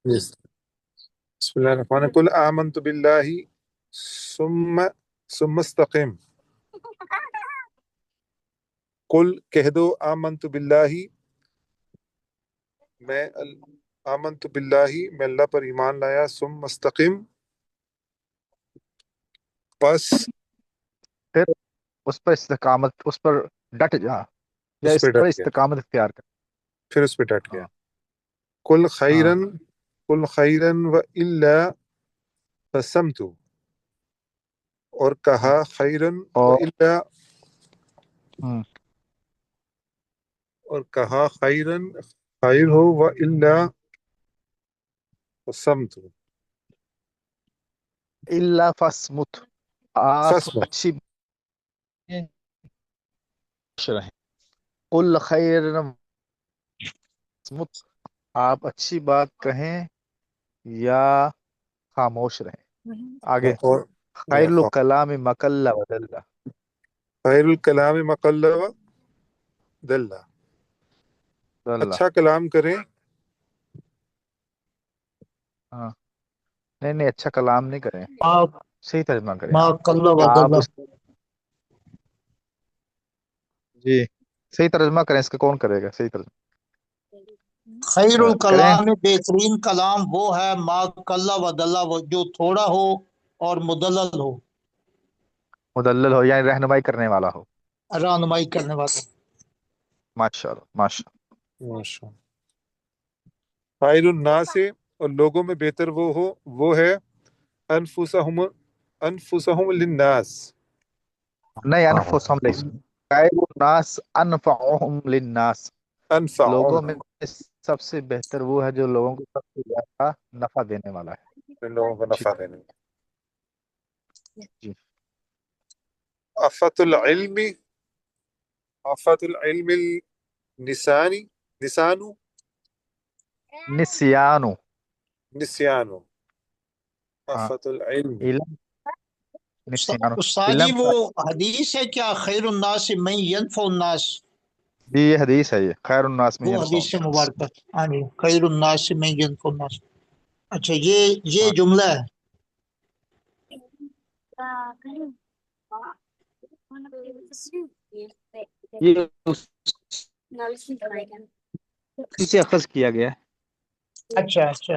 Yes. Bismillahirrahmanirrahim. Qul amantu billahi summa istaqim. قل کہہ دو آمنت باللہ میں آمنت باللہ میں اللہ پر ایمان لایا ثم مستقم پس پھر اس پر استقامت، اس پر ڈٹ جا یا اس اس پہ پر ڈٹ گیا، استقامت اختیار کر. پھر اس پہ ڈٹ گیا. ہاں قل ہاں خیرن قل خیرن و الا قسمت، اور کہا خیرن و اور الا، ہم، اور کہا خیرن خیر ہو و الا قسمت الا فاسمت، آپ فسمت. اچھی خوش رہیں. قل خیر فاسمت، آپ اچھی بات کہیں یا خاموش رہیں. آگے اور خیر الکلام مکل ودل. خیر الکلام مقل و دلہ، اچھا کلام کریں. ہاں نہیں نہیں، اچھا کلام نہیں کریں، ما صحیح ترجمہ کریں ما آپ. قل و آپ دل. اس جی صحیح ترجمہ کریں، اس کا کون کرے گا صحیح ترجمہ خیر کریں. الکلام بہترین کلام وہ ہے ما قل و دل، وہ جو تھوڑا ہو اور مدلل ہو، مدلل ہو یعنی رہنمائی کرنے والا ہو. رہنمائی کرنے والا. ماشاء اللہ ماشاء ماشاء اللہ. خیر الناس، اور لوگوں میں بہتر وہ ہے انفسہم للناس. اللہ. نہیں انفسہم لیس، خیر الناس انفعہم للناس، انفعہم، لوگوں میں سب سے بہتر وہ ہے جو لوگوں کو سب سے زیادہ نفع دینے والا ہے. ان لوگوں کو جی نفع دینے. جی آفت العلم، آفت العلم النسانی، نسانو، نسیانو. نسیانو. ہاں آفت العلم. علم نسیانو. استاد جی علم وہ حدیث ہے کیا خیر الناس من ینفع الناس؟ جی یہ حدیث ہے، یہ خیر الناس میں وہ ینفع حدیث سے الناس. مبارکہ. ہاں جی، خیر الناس من ینفع الناس. اچھا یہ ہاں جملہ ہے. یہ اسی سے اخذ کیا گیا ہے. اچھا اچھا.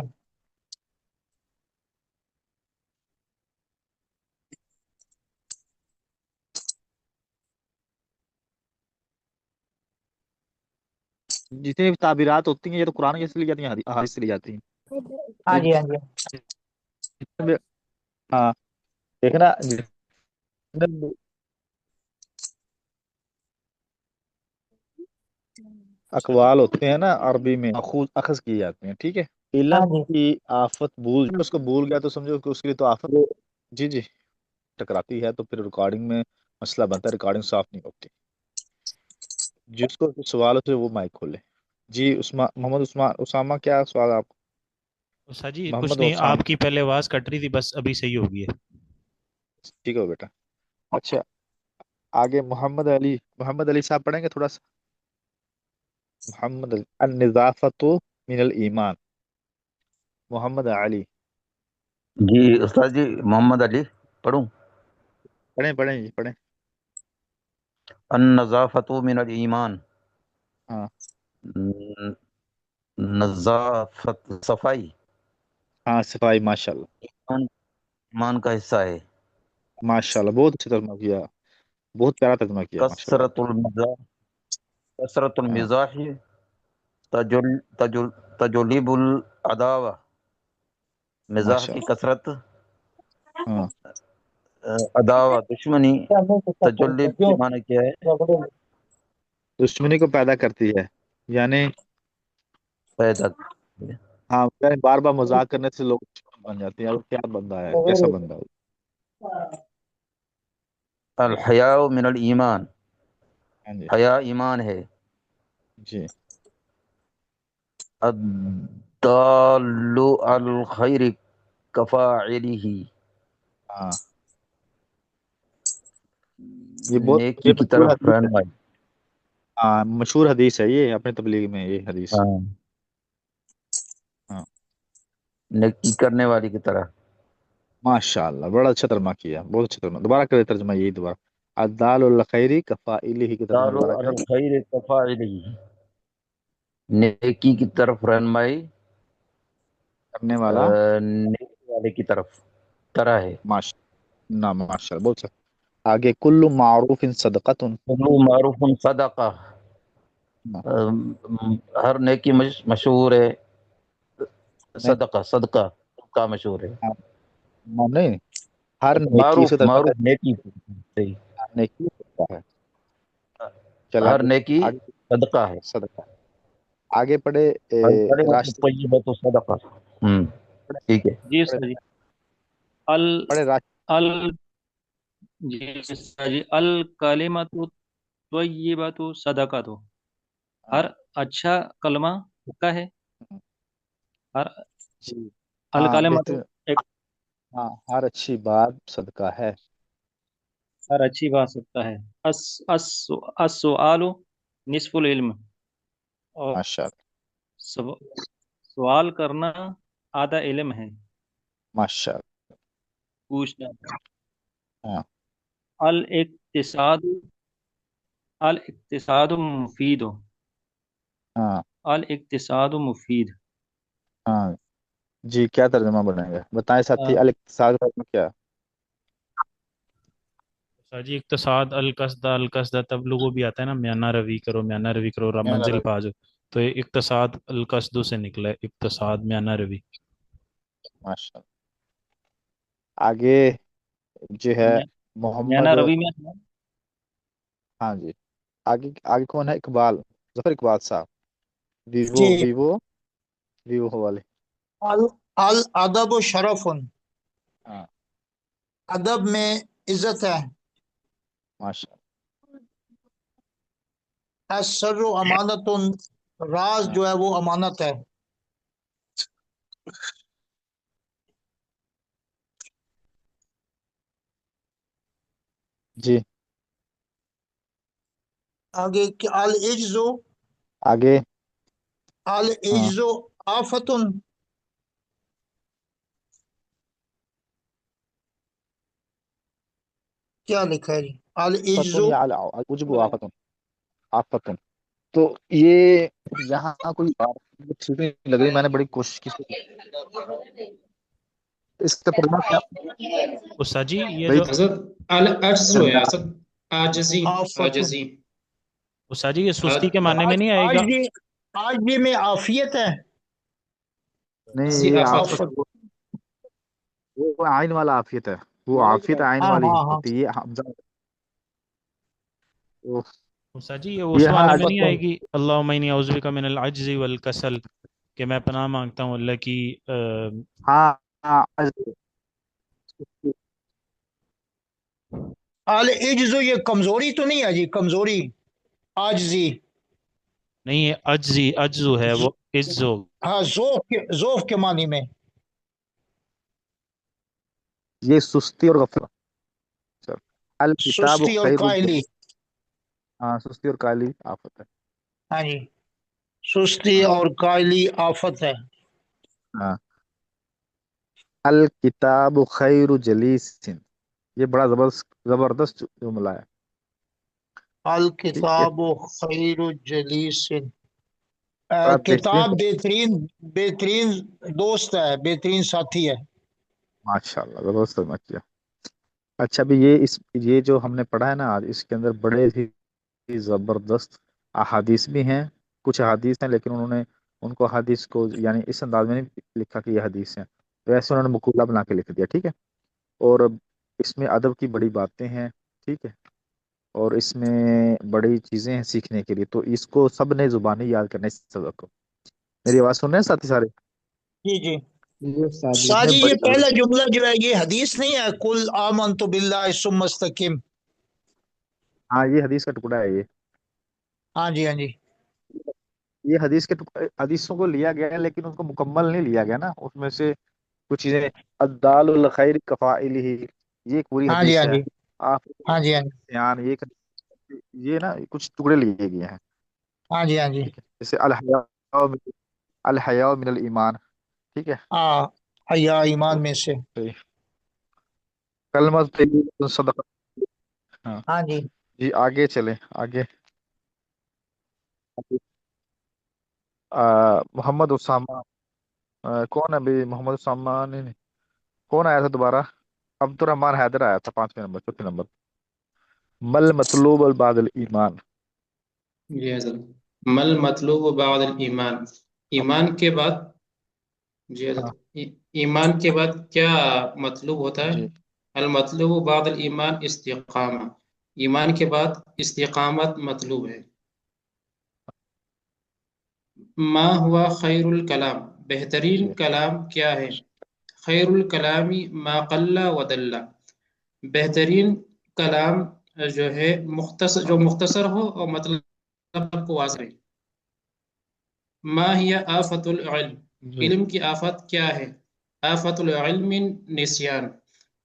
جتنی بھی تعبیرات ہوتی ہیں یہ تو قرآن سے لی جاتی ہیں، احادیث سے لی جاتی ہیں. ہاں یہ جی ہاں جی. جتنے بھی- ہاں دیکھنا جتنے بھی اقوال ہوتے ہیں نا عربی میں اخذ کیے جاتے ہیں. ٹھیک ہے، ہاں علم جی. کی آفت بھول، اس کو بھول گیا تو سمجھو کہ اس کے لیے تو آفت. جی جی ٹکراتی ہے تو پھر ریکارڈنگ میں مسئلہ بنتا ہے، ریکارڈنگ صاف نہیں ہوتی. جس کو سوال ہے وہ مائک کھولے. جی محمد اسامہ کیا سوال آپ کو؟ سر جی کچھ محمد نہیں، اسامہ آپ کی پہلے آواز کٹ رہی تھی، بس ابھی صحیح ہو گئی ہے. ٹھیک ہے بیٹا. اچھا آگے محمد علی صاحب پڑھیں گے تھوڑا سا. محمد علی النظافت من الایمان. محمد علی جی استاد جی محمد علی پڑھوں. پڑھیں جی پڑھیں. النظافت من الایمان. ہاں نظافت صفائی ہاں صفائی. ماشاء اللہ ایمان کا حصہ ہے. ماشاء اللہ، بہت اچھا ترجمہ کیا، بہت پیارا ترجمہ کیا ماشاء اللہ. کثرت ہاں المزاح تجلیب العداوہ. مزاح ماشاء کی اللہ. کثرت ہاں عداوہ دشمنی. تجلیب کے معنی کیا ہے؟ دشمنی کو پیدا کرتی ہے، یعنی پیدا. ہاں یعنی بار بار مذاق کرنے سے لوگ دشمن بن جاتے ہیں. اور کیا بندہ ہے، کیسا بندہ ہے. الحیاء من الایمان. ہاں جی حیا ایمان ہے. جی الدال علی الخیر کفاعلہ. ہاں یہ بہت نیکی یہ کی مشہور طرف حدیث ہے. رہنمائی. ہاں مشہور حدیث ہے یہ، اپنے تبلیغ میں یہ حدیث. ہاں ہاں नेकी करने वाली की तरह। माशाअल्लाह, बड़ा अच्छा तर्जमा किया, बहुत अच्छा तर्जमा। दोबारा करें तर्जमा यही दोबारा। अद्दालुल खैरी कफ़ाइलिही की तर्जमा दालो दोबारा करें। अलल खैर कफ़ाइलिही, नेकी की तरफ रहनुमाई करने वाला। नेकी वाले की तरफ तरह है। माश ना माशाअल्लाह, बहुत अच्छा। आगे कुल्लु मारूफिन सदक़तुन। कुल्लु मारूफुन सदका, हर नेकी मशहूर है। नहीं, सदका सदका का मशहूर है। नहीं, हर नेकी मारूफ से तर्जमा मारूफ नेकी सही। नेकी होता है। चल हर आगे। नेकी आगे सदका है। सदका। आगे पढ़े हर कलिमतु राष्ट्र। तय्यबतु सदका। ठीक है। जी पढ़े उस्ताद जी। अल पढ़े राष्ट्र। अल जी उस्ताद जी, अल कलिमतु तय्यिबतु सदक़तु। हर अच्छा कलमा का है। हर जी अल हाँ, कलिमतु बेहतर। एक, हाँ, हर अच्छी बात सदका है। हर अच्छी बात सकता है। अस अस अस्सुआलु निस्फुल इल्म। और माशाअल्लाह, सव- सवाल करना आधा इल्म है। माशाअल्लाह। पूछना। हाँ, अल इक्तिसादु, अल इक्तिसादु मुफीद। हाँ, अल इक्तिसादु मुफीद। हाँ। जी, क्या तर्जुमा बनेगा बताएं साथी। अल इक्तिसाद का मतलब क्या है? साजी इक्तसाद अल कसदा तब लोगों भी आता है ना, म्याना रवि करो और आप क्या मंजिल रहा? पा जाओ। तो ये इक्तसाद अल कसदो से निकला है, इक्तसाद म्याना रवि। माशाअल्लाह। आगे जो है म्या- म्याना मोहम्मद। रवि में है। हाँ जी। आगे आगे कौन है? इकबाल, जफर इकबाल साहब। वीवो जी। वीवो वीवो वाले। अल अल अदब शरफुन। हाँ, अदब में इज्जत है। माशा। असर्रु अमानतुन। राज हाँ, जो है वो अमानत है। जी। आगे अल इज्जो। आगे। अल हाँ, इज्जो आफतुन। क्या लिखा है जी? अल फतुन इज्जो। या अल उजबु आफतुन। आफतुन। तो ये यहाँ कोई बात मुझे ठीक नहीं लग रही। मैंने बड़ी कोशिश की इसका तर्जुमा क्या? उस्ताद जी ये भाई जो असद अल अज्जु है असद, आजजी, आफतुन। आजजी। उस्ताद जी ये सुस्ती के मानने में आज नहीं आज आएगा। ये आज ये में आफियत है। नहीं, जी ये आफत। आफत वो आइन वाला आफियत है। वो आफियत आइन हाँ वाली हाँ हाँ। होती है। ये हमजा। उस्ताद जी ये ये उस मानने में नहीं आफतुन। आएगी, अल्लाहुम्मा इन्नी औज़ु बिका मिनल अज्ज़ि वल कसल, कि मैं पनाह मांगता हूँ अल्लाह की हाँ, हाँ, अल इज्जो ये कमजोरी तो नहीं है जी? कमजोरी। आजजी। नहीं, ये अज्जी अज्जु है वो इज्जो। हाँ, जोफ के मानी में। ये सुस्ती और गफलत। चल। अल किताब सुस्ती और खैरुल। कायली। हाँ, सुस्ती और काली आफत है। हाँ जी। सुस्ती हाँ, और कायली आफत है। हाँ। अल किताब खैरु जलीसिन। ये बड़ा जबरदस्त जबरदस्त जुमला है। अल ठीक है, किताब खैर जलीसिन। बड़ा बेहतरीन। किताब बेहतरीन बेहतरीन दोस्त है, बेहतरीन साथी है। माशाल्लाह, जबरदस्त तर्जुमा किया। अच्छा, अभी ये जो हमने पढ़ा है ना आज, इसके अंदर बड़े ही जबरदस्त अहादीस भी हैं। कुछ अहादीस हैं लेकिन उन्होंने उनको अहादीस को यानी इस अंदाज में नहीं लिखा कि ये हदीस हैं। वैसे उन्होंने मकूला बना के लिख दिया। ठीक है। और इसमें अदब की बड़ी बातें हैं। ठीक है। और इसमें बड़ी चीजें हैं सीखने के लिए। तो इसको सब ने जुबानी याद करना है इस सबक को। मेरी आवाज सुन रहे हैं साथी सारे? जी जी। ये साजिश साजी में ये बड़ी पहला जुमला जो है ये हदीस नहीं है, कुल आमन तो बिल्ला सुम्मस्तकिम। हाँ, ये हदीस का टुकड़ा है ये। हाँ जी हाँ जी। ये हदीस के हदीसों को लिया गया है लेकिन उनको मुकम्मल नहीं लिया गया ना। उसमें से कुछ चीजें अद्दालुल खैर कफ़ाइलिही, ये एक पूरी हाँ जी हदीस हाँ है। जी। आप हाँ जी हाँ जी। ध्यान ये ना कुछ टुकड़े लिए गए हैं। हाँ जी हाँ जी। ठीक है। जैसे अल हया मिनल ईमान। ठीक है। हाँ, हया ईमान में से। सही। कलमत तय्यब सदका। हाँ हाँ जी। जी, आगे चले आगे। मोहम्मद उसामा, कौन है अभी मोहम्मद उसामा? नहीं, कौन आया था दोबारा? अब्दुर्रहमान हैदर आया था 5वें नंबर, चौथे नंबर। मल मतलूब अल बादल ईमान। जी हजरत। मल मतलूब बाद ईमान, ईमान के बाद, जी हाँ हजरत, ईमान के बाद क्या मतलूब होता है? जी अल मतलूब बाद ईमान इस्तिकामा, ईमान के बाद इस्तिकामत मतलूब है। मा हुआ खैरुल कलाम, बेहतरीन जी कलाम क्या है? खैरुल कलामी मा कल्ला व दल्ला, बेहतरीन कलाम जो है मुख्तसर, जो मुख्तसर हो और मतलब को वाज़ेह। मा हिया आफतुल इल्म, जी इल्म की आफत क्या है? आफतुल इल्म निस्यान,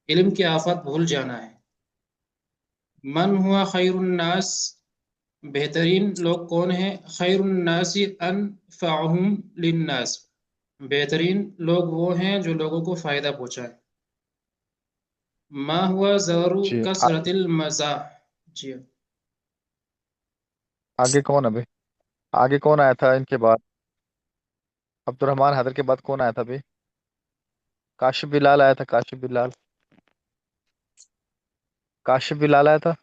इल्म की आफत भूल जाना है। मन हुआ खैरुन नास, बेहतरीन लोग कौन है? खैरुन नासी अनफअहुम लिन्नास, बेहतरीन लोग वो हैं जो लोगों को फायदा पहुंचाए। मा हुआ ज़रू जी कसरतिल मज़ाह, जी आगे कौन अभी? आगे कौन आया था इनके बाद? अब्दुर्रहमान हैदर के बाद कौन आया था अभी? काशिफ बिलाल आया था, काशिफ बिलाल, काशिफ बिलाल आया था।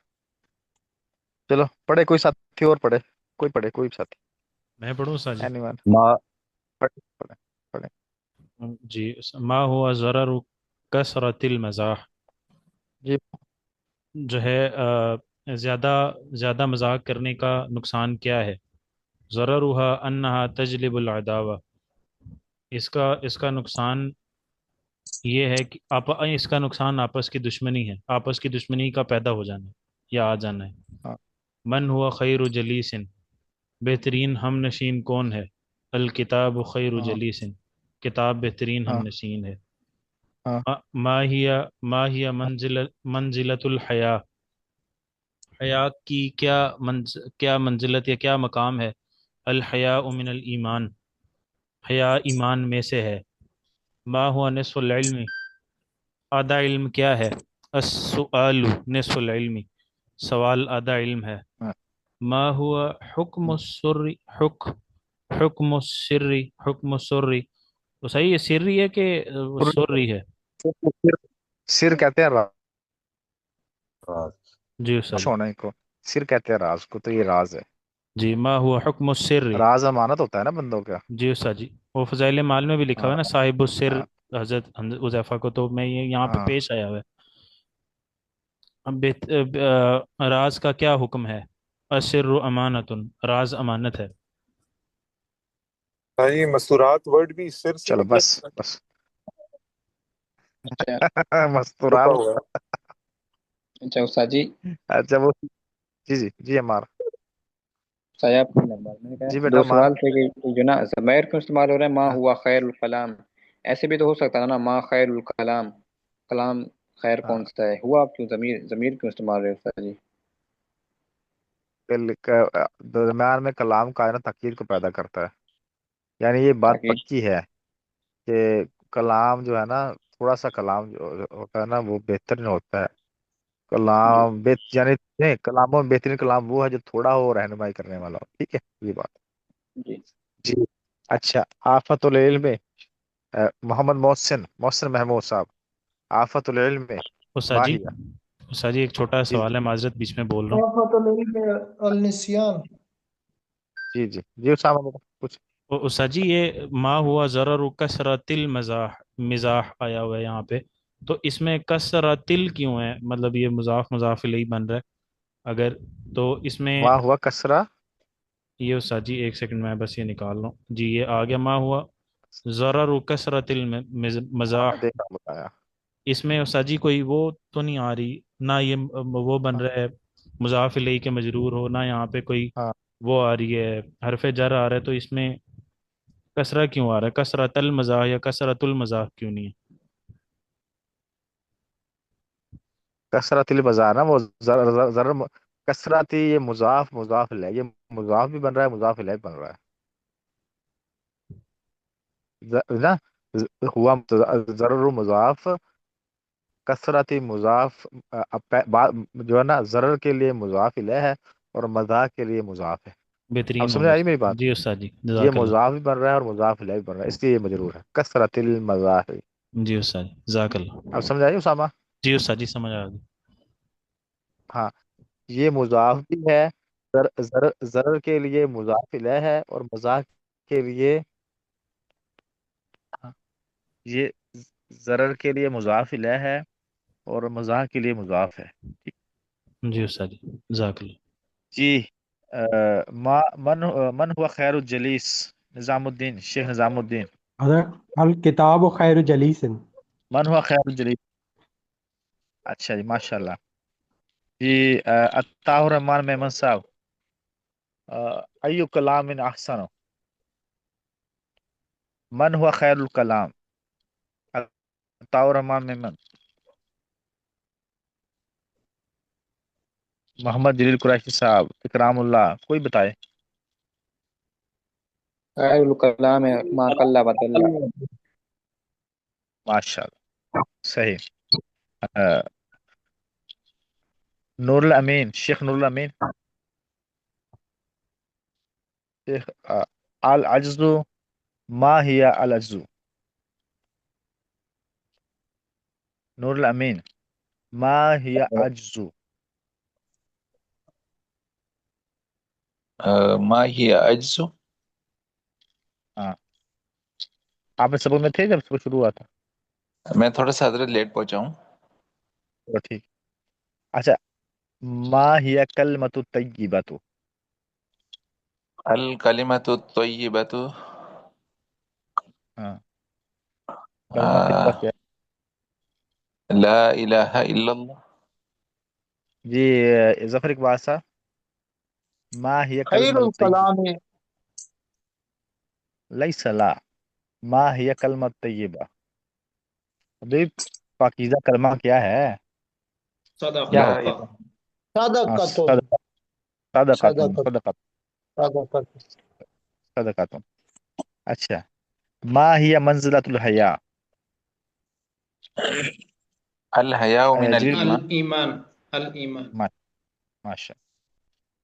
चलो पढ़े, कोई साथी और पढ़े, कोई पढ़े, कोई भी साथी। मैं पढ़ूँ साजी? एनीवन, मा पढ़े पढ़े पढ़े। जी। मा हुआ ज़रर कसरतिल मज़ाह, जी जो है ज़्यादा ज़्यादा मजाक करने का नुकसान क्या है? ज़ररुहा अन्नहा तजलिबुल अदावा, इसका इसका नुकसान ये है कि इसका नुकसान आपस की दुश्मनी है, आपस की दुश्मनी का पैदा हो जाना या आ जाना है। हाँ मन हुआ खैर जलीसिन, बेहतरीन हम नशीन कौन है? अल किताब खैर हाँ जलीसिन, किताब बेहतरीन हम हाँ नशीन है। हाँ माहिया मंजिलतुल हया, हया की क्या मंजिलत या क्या मकाम है? अल हया मिनल ईमान, हया ईमान में से है। मा हुआ निस्फुल इल्मी, आधा इल्म क्या है? अस्सुआलु निस्फुल इल्मी, सवाल आधा इल्म है। हाँ मा हुआ हुक्म सुर्री, हुक्म सिर्री, हुक्म सुर्री, तो सही है सिर्री है कि सुर्री है? सिर, सिर कहते हैं राज। जी उस्ताद जी। होने को। सिर कहते हैं राज को, तो ये राज है। जी, मा हुआ हुक्म सिर्री। राज अमानत होता है ना बंदों का। जी उस्ताद जी, वो फज़ाइल माल में भी लिखा हुआ है हाँ ना, साहिब सिर हाँ हजरत उज़ैफा को, तो मैं ये यहाँ पे हाँ। पेश आया हुआ है। अब राज का क्या हुक्म है? असिर्रु अमानतुन, राज अमानत है। हाँ, ये मस्तूरात वर्ड भी सिर से चलो निकला बस बस। अच्छा। छुपा मस्तूरात। हुआ है। अच्छा उस्ताद जी, अच्छा वो, जी जी जी अमार। साया अपने नंबर मैंने जी कहा बेटा दो अमार। सवाल थे कि जो ना ज़मायर क्यों इस्तेमाल हो रहा है, माँ हाँ हुआ खैरुल कलाम, ऐसे भी तो हो सकता है ना, माँ खैरुल कलाम, कलाम खैर कौन हाँ। सा है, हुआ आप क्यों ज़मीर ज़मीर क्यों इस्तेमाल रहे हो उस्ताद जी? दरम्यान में कलाम कायना तकीद को पैदा करता है। यानी ये बात ताकि पक्की है कि कलाम जो है ना, थोड़ा सा कलाम जो होता है ना वो बेहतरीन होता है। जी कलाम यानी नहीं, कलामों में बेहतरीन कलाम वो है जो थोड़ा हो रहनुमाई करने वाला हो। ठीक है, ये बात। जी। जी। अच्छा, आफतुल इल्म में मोहम्मद मोहसिन मोहसिन महमूद साहब, आफतुल इल्म में उस्ताद जी, माहिया। उस्ताद जी एक छोटा जी सवाल है, माजरत बीच में बोल रहा हूँ। अल निस्यान। जी जी जी उसामा बेटा कुछ। उस्ताद जी, ये मा हुआ ज़रर कसरतिल मज़ाह, मिज़ाह आया हुआ है यहाँ पे, तो इसमें कसरतिल क्यों है? मतलब ये मुज़ाफ मुज़ाफ इलैही बन रहा है अगर, तो इसमें वाह हुआ कसरा। ये उस्ताद जी एक सेकंड में बस ये निकाल रहा हूँ जी, ये आ गया। मा हुआ ज़रर कसरतिल हाँ मज़ाह, मैं देखा बताया। इसमें उस्ताद जी कोई वो तो नहीं आ रही ना, ये वो बन हाँ रहा है मुज़ाफ इलैही के मजरूर हो ना, यहाँ पे कोई हाँ। वो आ रही है, हरफ जर आ रहा है, तो इसमें कसरा क्यों आ रहा है? कसरतल मज़ाह या कसरतुल मज़ाह क्यों नहीं है? कसरतिल बाजार ना वो जर कसरती, ये मुजाफ मुजाफ है, ये मुजाफ भी बन रहा है, मुजाफ इलैहि भी बन रहा है। ना ہوا ضرر مضاف، کثرت مضاف، جو ہے نا ضرر کے لیے مضاف الیہ ہے اور مضاف کے لیے مضاف ہے. اب بہترین ہو سمجھ آئی میری گیا بات؟ جی استاد جی، یہ جزاک اللہ. مضاف بھی بن رہا ہے اور مضاف الیہ بھی بن رہا ہے، اس لیے یہ مجرور ہے. کثرت المضاف. جی استاد جی، جزاک اللہ. اب سمجھ آئی اسامہ؟ جی استاد جی، سمجھ آ گئی. ہاں، یہ مضاف بھی ہے، ضرر کے لیے مضاف الیہ ہے اور مضاف کے لیے، ہاں، یہ ضرر کے لیے مضاف الیہ ہے اور مضاف کے لیے مضاف ہے. جی استاد جی، جزاک اللہ. جی من ہوا خیر الجلیس، نظام الدین، شیخ نظام الدین. حضرت الکتاب خیر جلیس. من ہوا خیر الجلیس. اچھا جی، ماشاء اللہ. جی عطاء الرحمان میمن صاحب، ایو کلام احسن. من ہوا خیر الکلام. عطاء الرحمان میمن. محمد جلیل قریشی صاحب، اکرام اللہ، کوئی بتائے. خیر الکلام ما قل و دل. ماشاء اللہ، صحیح. نور الامین، شیخ نور الامین. شیخ العجز، ما ہی العجز. نور الامین، ما ہی عجز. ما ہی عجز. ہاں، آپ نے سبق میں تھے جب سبق شروع ہوا تھا؟ میں تھوڑا سا حضرت لیٹ پہنچا ہوں. چلو ٹھیک. اچھا، ما ہی کلمۃ الطیبۃ. الکلمۃ الطیبۃ. ہاں، کلمہ طیبہ کیا لا الہ الا اللہ. ہے؟ جی ظفر اقبال صاحب، ما ہی خیر کلمۃ الطیبہ. الکلام لیس لا، ما ہی کلمۃ طیبہ. ابھی پاکیزہ کلمہ کیا ہے؟ صدق کیا لا ہوتا اللہ. الہ. ہے؟ ہاں، صدقۃ صدقۃ صدقۃ صدقۃ صدقۃ. صدقۃ. اچھا، ما ہی منزلۃ الحیا. الحیاء من جلیل، الایمان. الایمان. الایمان. ماشاء.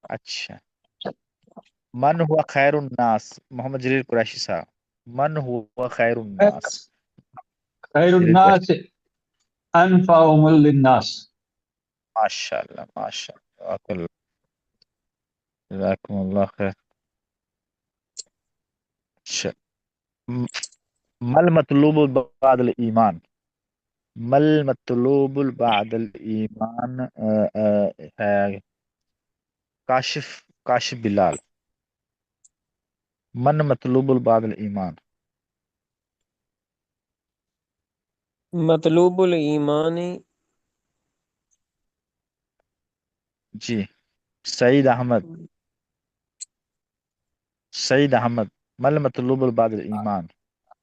اچھا، من ہوا خیر الناس، محمد جلیل قریشی صاحب. من ہوا خیر الناس. خیر جلیل قریشی، الناس انفعهم للناس. ماشاء اللہ، ماشاء اللہ، جزاکم اللہ خیر. اچھا، مل مطلوب بعد الایمان. مل مطلوب بعد الایمان ہے کاشف بلال. من مطلوب بعد الایمان. مطلوب الایمان جی سعید احمد، سعید احمد، مل مطلوب بعد الایمان.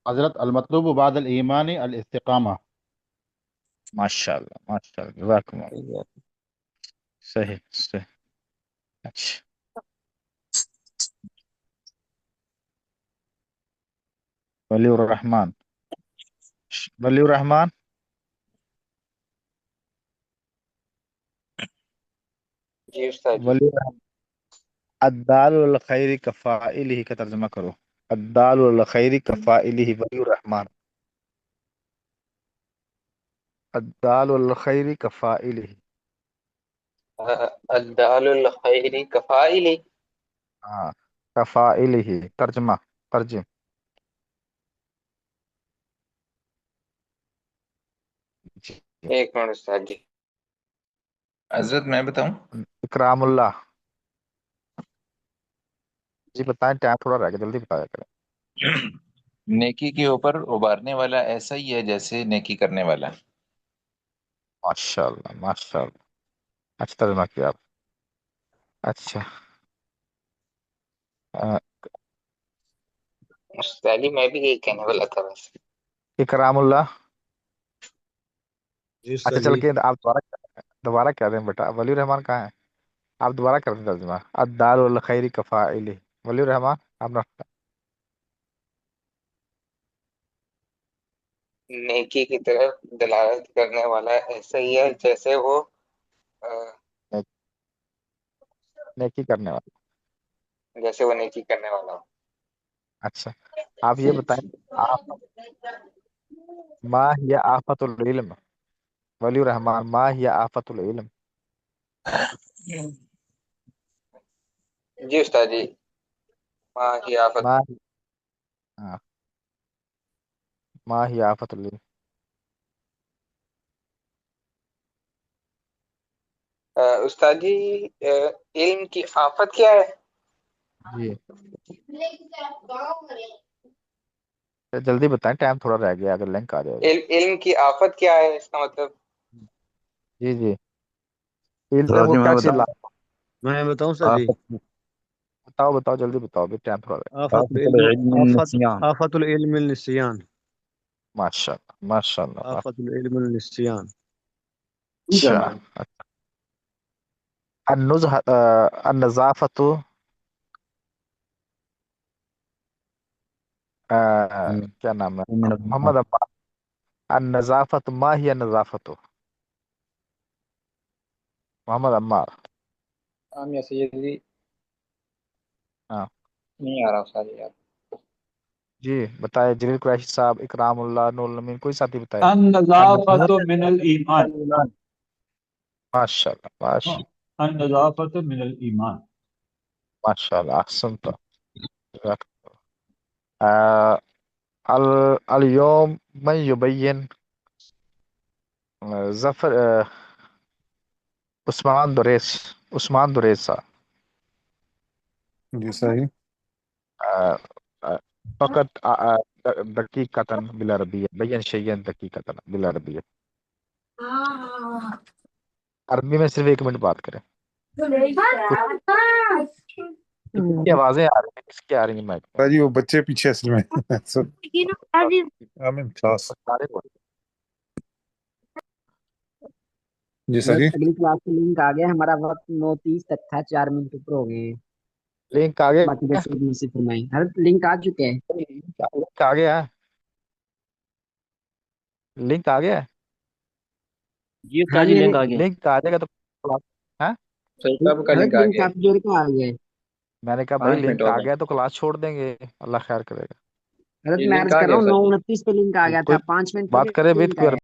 حضرت المطلوب بعد الایمان الاستقامہ. ماشاء اللہ، ماشاء اللہ، جزاکم اللہ. صحیح صحیح. اچھا، ولی الرحمان، ولی الرحمان. جی استاد جی. ولی الرحمن، الدال الخیر کفائلہ کا ترجمہ کرو. الدال الخیر کفائلہ، ولی الرحمان. الدال الخیر کفائلہ. الدال الخیر کفائلی. ہاں، کفائلہ، ترجمہ، ترجم. جی، ایک منٹ استاد جی. حضرت میں بتاؤں. اکرام اللہ. جی بتائیں، ٹائم تھوڑا رہ گیا، جلدی بتایا کریں. نیکی کے اوپر ابھارنے والا ایسا ہی ہے جیسے نیکی کرنے والا. ماشاء اللہ، ماشاء اللہ، اچھا ترجمہ کیا آپ. اچھا، استاد جی میں بھی یہی کہنے والا تھا بس. اکرام اللہ. جی اچھا استاد چل جی. کے آپ دوبارہ کہہ دیں بیٹا. ولی الرحمان کہاں ہے؟ آپ دوبارہ کر دیں ترجمہ. الدال الخیر کفائلہ. ولی الرحمان آپ نے نیکی کی طرف دلالت کرنے والا ایسا ہی ہے جیسے وہ نیکی کرنے والا. جیسے وہ نیکی کرنے والا ہو. اچھا آپ یہ بتائیں ما ہی آفت العلم ولی الرحمان ما ہی آفت العلم. جی استاد جی. ماں کی آفت. ما ہاں ما ہی آفت العلم. استاد جی علم کی آفت کیا ہے؟ جی جلدی بتائیں ٹائم تھوڑا رہ گیا اگر لنک آ جائے گا. علم کی آفت کیا ہے اس کا مطلب؟ جی جی علم کو ترجمہ کیا میں چیز بتاؤں. میں بتاؤں سر جی. بتاؤ جلدی بتاؤ بھی ٹائم تھوڑا رہ گیا. آفت آفت العلم العلم النسیان. آفت العلم النسیان. ماشاء اللہ ماشاء اللہ. آفت العلم النسیان. اچھا النظافت کیا نام ہے من محمد الناس. عمار. النظافت ما ہی النظافت محمد عمار. عام یا سیدی ہاں نہیں آ رہا استاد جی یار. جی بتائے جلیل قریشی صاحب اکرام اللہ نور الامین کوئی ساتھی بتائے. النظافت من الایمان. ماشاء اللہ ماشاء النظافت من الایمان. اللہ احسنت. اليوم من یبین ظفر عثمان دریس صاحب. جی صحیح. فقط دقیقتاً بالعربیہ بین شیئن دقیقتاً بالعربیہ. عربی میں صرف 1 منٹ بات کریں. کس کی آوازیں آ رہی ہیں کس کی آ رہی ہیں مائک میں؟ جی وہ بچے پیچھے اصل میں کلاس. سارے بول. جی صحیح. اگلی کلاس کا لنک آ گیا. ہمارا وقت 9:30 تک تھا. 4 منٹ اوپر ہو گئے ہیں. لنک آ گیا. باقی بچے بھی سے فرمائیں. ہر لنک آ چکے ہیں. لنک آ گیا. لنک آ گیا. جی ہاں استاد جی جی لنک آ گیا. لنک آ جائے گا تو ہاں صحیح کب کا ہر لنک آ لنک گیا؟ آپ جوڑ کے آ گیا ہے. میں نے کہا بھائی 5 منٹ لنک ہو آ گئے. گیا تو کلاس چھوڑ دیں گے. اللہ خیر کرے گا. حضرت یہ میں لنک عرض آ کر رہا گیا ہوں سر جی. 9:29 پہ لنک آ گیا کوئی تھا. 5 منٹ بات کرے پہلے ویٹ لنک کوئی آیا.